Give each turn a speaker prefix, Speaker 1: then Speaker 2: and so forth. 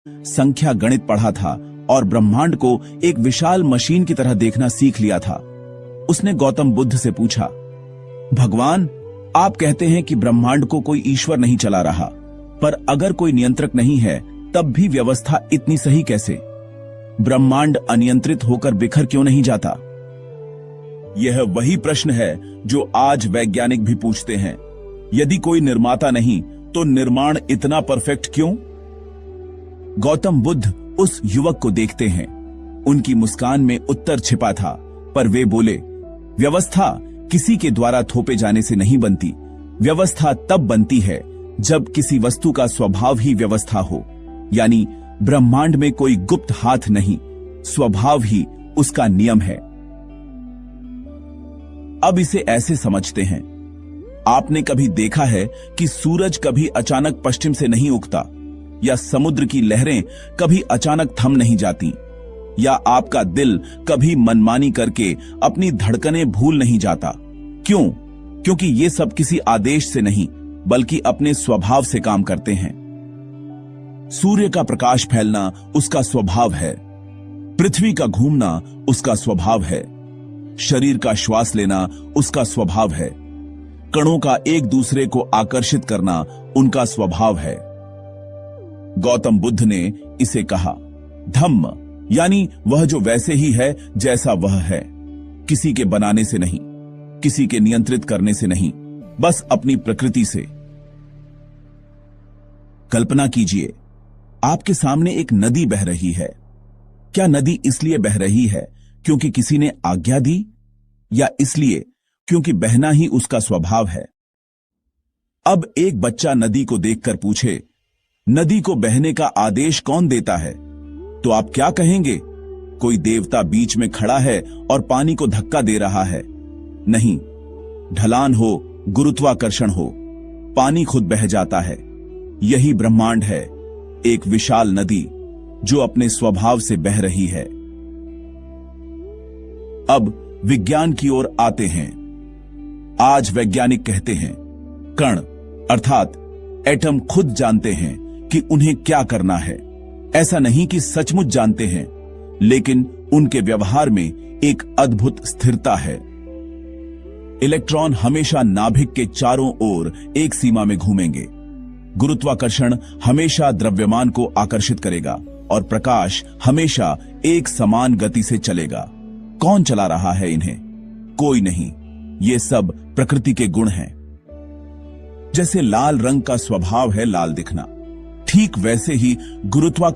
Speaker 1: संख्या गणित पढ़ा था और ब्रह्मांड को एक विशाल मशीन की तरह देखना सीख लिया था। उसने गौतम बुद्ध से पूछा, भगवान, आप कहते हैं कि ब्रह्मांड को कोई ईश्वर नहीं चला रहा, पर अगर कोई नियंत्रक नहीं है तब भी व्यवस्था इतनी सही कैसे? ब्रह्मांड अनियंत्रित होकर बिखर क्यों नहीं जाता? यह वही प्रश्न है जो आज वैज्ञानिक भी पूछते हैं। यदि कोई निर्माता नहीं तो निर्माण इतना परफेक्ट क्यों? गौतम बुद्ध उस युवक को देखते हैं। उनकी मुस्कान में उत्तर छिपा था, पर वे बोले, व्यवस्था किसी के द्वारा थोपे जाने से नहीं बनती। व्यवस्था तब बनती है जब किसी वस्तु का स्वभाव ही व्यवस्था हो, यानी ब्रह्मांड में कोई गुप्त हाथ नहीं, स्वभाव ही उसका नियम है। अब इसे ऐसे समझते हैं, आपने कभी देखा है कि सूरज कभी अचानक पश्चिम से नहीं उगता, या समुद्र की लहरें कभी अचानक थम नहीं जाती, या आपका दिल कभी मनमानी करके अपनी धड़कनें भूल नहीं जाता। क्यों? क्योंकि ये सब किसी आदेश से नहीं बल्कि अपने स्वभाव से काम करते हैं। सूर्य का प्रकाश फैलना उसका स्वभाव है, पृथ्वी का घूमना उसका स्वभाव है, शरीर का श्वास लेना उसका स्वभाव है, कणों का एक दूसरे को आकर्षित करना उनका स्वभाव है। गौतम बुद्ध ने इसे कहा धम्म, यानी वह जो वैसे ही है जैसा वह है, किसी के बनाने से नहीं, किसी के नियंत्रित करने से नहीं, बस अपनी प्रकृति से। कल्पना कीजिए, आपके सामने एक नदी बह रही है। क्या नदी इसलिए बह रही है क्योंकि किसी ने आज्ञा दी, या इसलिए क्योंकि बहना ही उसका स्वभाव है? अब एक बच्चा नदी को देखकर पूछे, नदी को बहने का आदेश कौन देता है? तो आप क्या कहेंगे? कोई देवता बीच में खड़ा है और पानी को धक्का दे रहा है? नहीं, ढलान हो, गुरुत्वाकर्षण हो, पानी खुद बह जाता है। यही ब्रह्मांड है, एक विशाल नदी जो अपने स्वभाव से बह रही है। अब विज्ञान की ओर आते हैं। आज वैज्ञानिक कहते हैं कण अर्थात एटम खुद जानते हैं कि उन्हें क्या करना है। ऐसा नहीं कि सचमुच जानते हैं, लेकिन उनके व्यवहार में एक अद्भुत स्थिरता है। इलेक्ट्रॉन हमेशा नाभिक के चारों ओर एक सीमा में घूमेंगे। गुरुत्वाकर्षण हमेशा द्रव्यमान को आकर्षित करेगा और प्रकाश हमेशा एक समान गति से चलेगा। कौन चला रहा है इन्हें? कोई नहीं। ये सब प्रकृति के गुण हैं। जैसे लाल रंग का स्वभाव है लाल दिखना, ठीक वैसे ही गुरुत्वाकर्षण